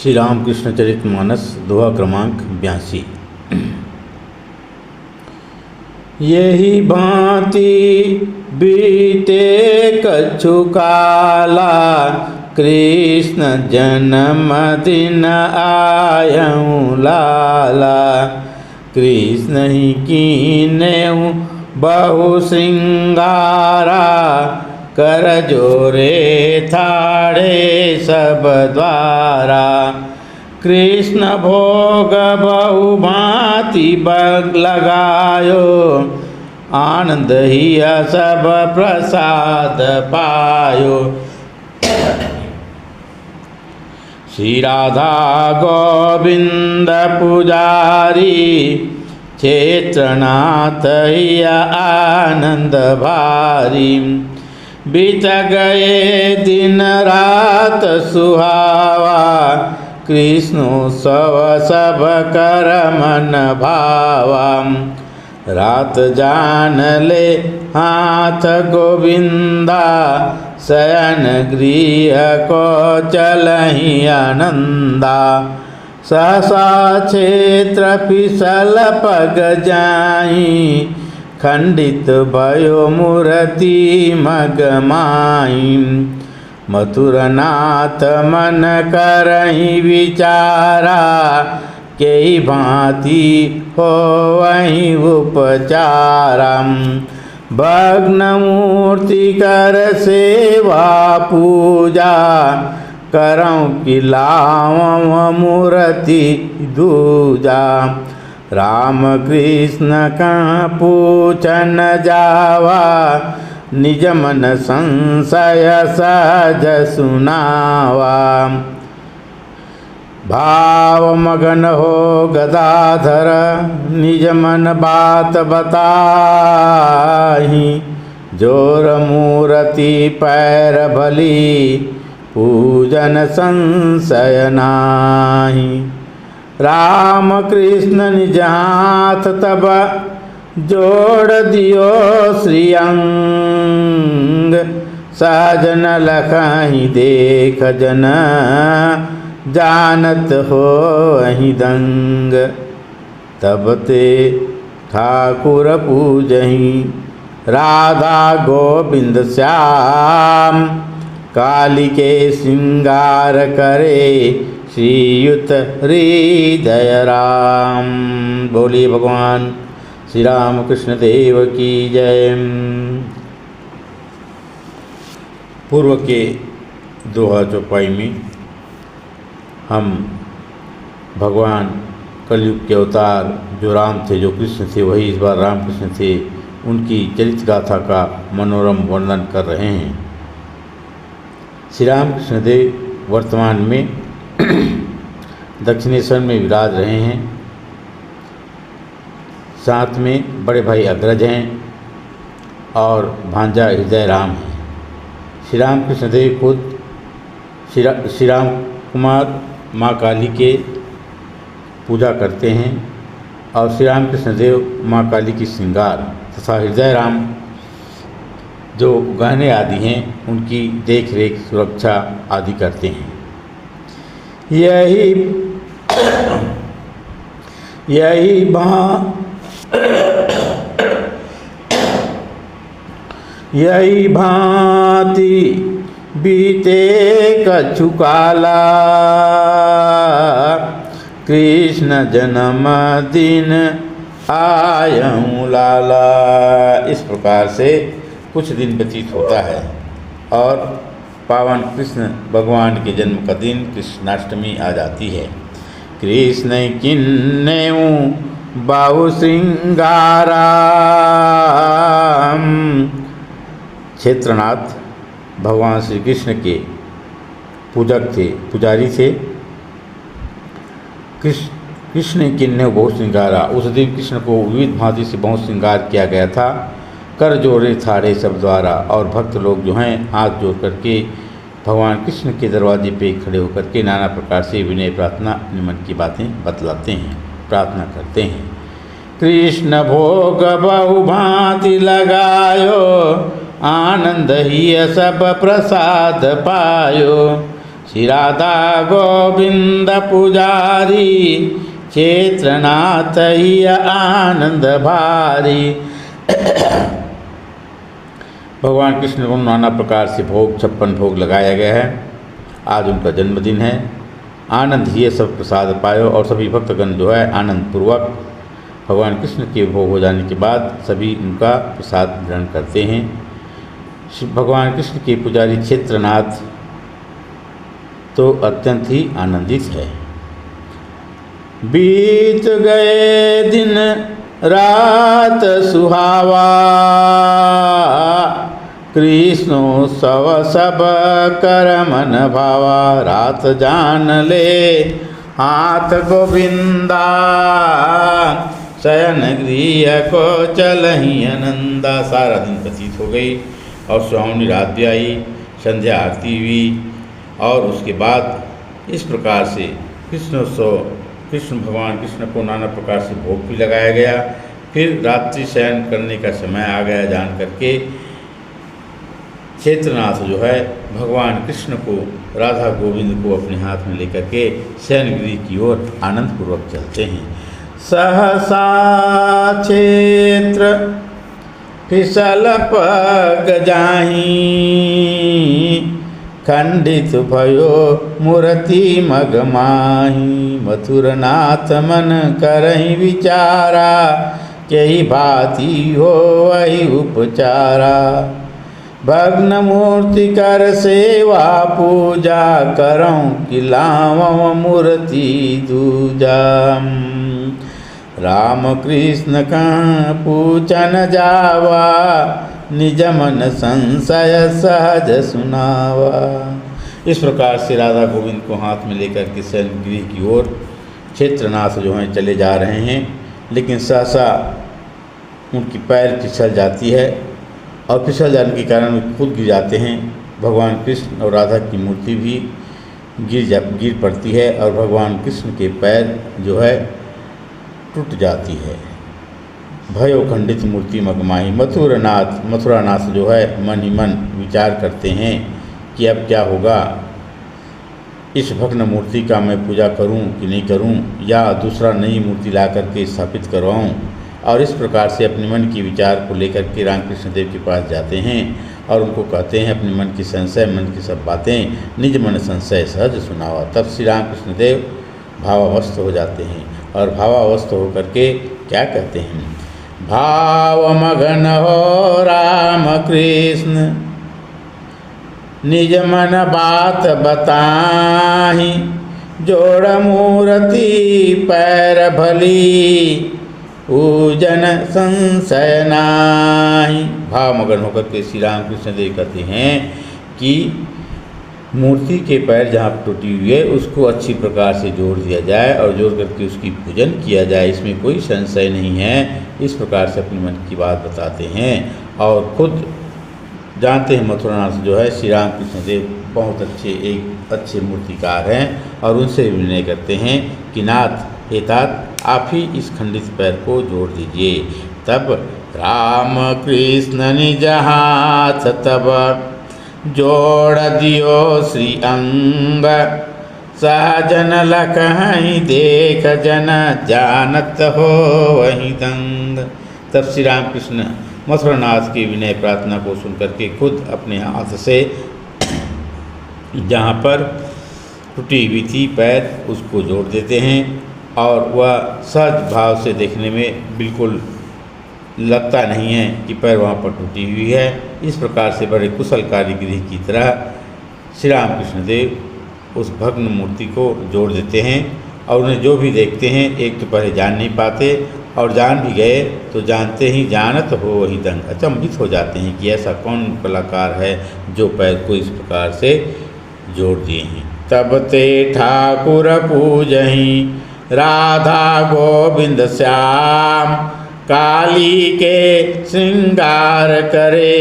श्री रामकृष्ण चरितमानस दोहा क्रमांक 82। यही भांति बीते कछु काला, कृष्ण जन्म दिन आयऊँ लाला। कृष्ण ही कीन्हु बहु श्रृंगारा, कर जोरे थाड़े सब द्वारा। कृष्ण भोग बहु भांति बग लगायो, आनंद ही सब प्रसाद पायो। श्री राधा गोविंद पुजारी, क्षेत्रनाथ ही आनंद भारी। बीत गए दिन रात सुहावा, कृष्णोत्सव सब कर मन भावा। रात जान ले हाथ गोविंदा, शयन गृह को चलहि आनंदा। सहसा क्षेत्र फिसल पग जाई, खंडित भयो मूर्ति मगमाई। मथुरनाथ मन करहि विचारा, केई भांति होवहि उपचारा। भग्न मूर्ति कर सेवा पूजा, करऊँ खिलाऊँ मूर्ति दूजा। राम कृष्ण का पूछन जावा, निज मन संशय सहज सुनावा। भाव मगन हो गदाधर, निज मन बात बताही। जोर मूर्ति पैर भली, पूजन संशय नाही। राम कृष्ण निज हाथ तब जोड़ दियो श्रीअंग। सहजन लखहि देख जन, जानत हो अहि दंग। तब ते ठाकुर पूजहि, राधा गोविंद श्याम। कालिके श्रृंगार करे, श्रीयुत हृदय राम। बोलिए भगवान श्री राम कृष्ण देव की जय। पूर्व के दोहा चौपाई में हम भगवान कलयुग के अवतार जो राम थे, जो कृष्ण थे, वही इस बार राम कृष्ण थे, उनकी चरित्र गाथा का मनोरम वर्णन कर रहे हैं। श्री राम कृष्ण देव वर्तमान में दक्षिणेश्वर में विराज रहे हैं। साथ में बड़े भाई अग्रज हैं और भांजा हृदय राम हैं। श्री राम कृष्ण देव खुद श्री राम कुमार माँ काली के पूजा करते हैं और श्री राम कृष्ण देव माँ काली की श्रृंगार तथा हृदय राम जो गहने आदि हैं उनकी देख रेख सुरक्षा आदि करते हैं। यही भांति बीते कछु काला, कृष्ण जन्म दिन आयऊँ लाला। इस प्रकार से कुछ दिन व्यतीत होता है और पावन कृष्ण भगवान के जन्म का दिन कृष्णाष्टमी आ जाती है। कृष्ण किन्हु बहु श्रृंगारा, क्षेत्रनाथ भगवान श्री कृष्ण के पूजक थे, पुजारी थे। कृष्ण किन्हु बहु श्रृंगारा, उस दिन कृष्ण को विविध भांति से बहुत श्रृंगार किया गया था। कर जोड़े थाड़े सब द्वारा, और भक्त लोग जो हैं हाथ जोड़ करके भगवान कृष्ण के दरवाजे पे खड़े होकर के नाना प्रकार से विनय प्रार्थना अपने मन की बातें बतलाते हैं, प्रार्थना करते हैं। कृष्ण भोग बहु भांति लगायो, आनंद ही सब प्रसाद पायो। श्री राधा गोविंद पुजारी, क्षेत्रनाथ ही आनंद भारी। भगवान कृष्ण को नाना प्रकार से भोग 56 भोग लगाया गया है। आज उनका जन्मदिन है। आनंद ही सब प्रसाद पायो, और सभी भक्तगण जो है आनंद पूर्वक भगवान कृष्ण के भोग हो जाने के बाद सभी उनका प्रसाद ग्रहण करते हैं। भगवान कृष्ण के पुजारी क्षेत्रनाथ तो अत्यंत ही आनंदित है। बीत गए दिन रात सुहावा, कृष्णोत्सव सब कर मन भावा। रात जान ले हाथ गोविंदा, शयन गृह को चलहि आनंदा। सारा दिन व्यतीत हो गई और सुहावनी रात भी आई, संध्या आरती हुई, और उसके बाद इस प्रकार से कृष्ण भगवान कृष्ण को नाना प्रकार से भोग भी लगाया गया। फिर रात्रि शयन करने का समय आ गया जान करके क्षेत्रनाथ जो है भगवान कृष्ण को, राधा गोविंद को अपने हाथ में लेकर के शयन गृह की ओर आनंद पूर्वक चलते हैं। सहसा क्षेत्र फिसल पग जाहीं, खंडित भयो मूर्ति मग माही। मथुरनाथ मन करहि विचारा, केहि भांति हो वही उपचारा। भग्न मूर्ति कर सेवा पूजा, करऊँ कि लावं मूर्ति दूजा। राम कृष्ण का पूछन जावा, निज मन संशय सहज सुनावा। इस प्रकार से राधा गोविंद को हाथ में लेकर के शयन गृह की ओर क्षेत्रनाथ जो हैं चले जा रहे हैं, लेकिन सहसा उनकी पैर फिसल जाती है और फिसल जाने के कारण वे खुद गिर जाते हैं। भगवान कृष्ण और राधा की मूर्ति भी गिर पड़ती है और भगवान कृष्ण के पैर जो है टूट जाती है। भयो खंडित मूर्ति मगमाही। मथुरानाथ जो है मन ही मन विचार करते हैं कि अब क्या होगा, इस भग्न मूर्ति का मैं पूजा करूं कि नहीं करूं, या दूसरा नई मूर्ति ला करके स्थापित करवाऊं। और इस प्रकार से अपने मन की विचार को लेकर के रामकृष्ण देव के पास जाते हैं और उनको कहते हैं अपने मन की संशय, मन की सब बातें निज मन संशय सहज सुनावा। तब श्री रामकृष्ण देव भावावस्थ हो जाते हैं और भावावस्थ होकर के क्या कहते हैं, भाव मगन हो राम कृष्ण, निज मन बात बताहि। जोड़ मूर्ति पैर भली, पूजन संशय नाही। भाव मगन होकर के श्री राम कृष्ण देव कहते हैं कि मूर्ति के पैर जहाँ टूटी हुई है उसको अच्छी प्रकार से जोड़ दिया जाए और जोड़ करके उसकी पूजन किया जाए, इसमें कोई संशय नहीं है। इस प्रकार से अपने मन की बात बताते हैं और खुद जानते हैं मथुरानाथ जो है श्री राम कृष्ण देव बहुत एक अच्छे मूर्तिकार हैं और उनसे विनय करते हैं कि नाथ हे तात आप ही इस खंडित पैर को जोड़ दीजिए। तब राम कृष्ण निज हाथ तब जोड़ दियो श्री अंग, सहजन लखहि देख जन जानत हो वही दंग। तब श्री राम कृष्ण मथुरानाथ की विनय प्रार्थना को सुनकर के खुद अपने हाथ से जहाँ पर टूटी हुई थी पैर उसको जोड़ देते हैं और वह सहज भाव से देखने में बिल्कुल लगता नहीं है कि पैर वहाँ पर टूटी हुई है। इस प्रकार से बड़े कुशल कारीगरी की तरह श्री राम कृष्ण देव उस भग्न मूर्ति को जोड़ देते हैं और उन्हें जो भी देखते हैं एक तो पहले जान नहीं पाते और जान भी गए तो जानते ही जानत हो वही दंग, अचंभित हो जाते हैं कि ऐसा कौन कलाकार है जो पैर को इस प्रकार से जोड़ दिए हैं। तब ते ठाकुर पूजहि राधा गोविंद श्याम, काली के श्रृंगार करे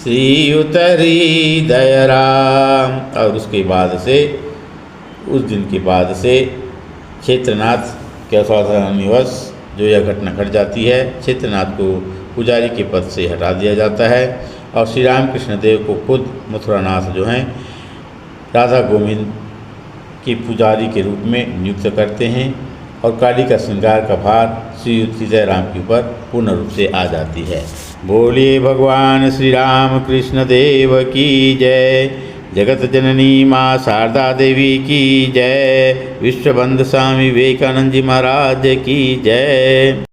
श्री उतरी दयराम। और उसके बाद से उस दिन के बाद से क्षेत्रनाथ के असावधानीवश जो यह घटना घट जाती है, क्षेत्रनाथ को पुजारी के पद से हटा दिया जाता है और श्री राम कृष्ण देव को खुद मथुरानाथ जो हैं राधा गोविंद के पुजारी के रूप में नियुक्त करते हैं और काली का श्रृंगार का भार श्री सीता राम के ऊपर पूर्ण रूप से आ जाती है। बोलिए भगवान श्री राम कृष्ण देव की जय। जगत जननी माँ शारदा देवी की जय। विश्वबंधु स्वामी विवेकानंद जी महाराज की जय।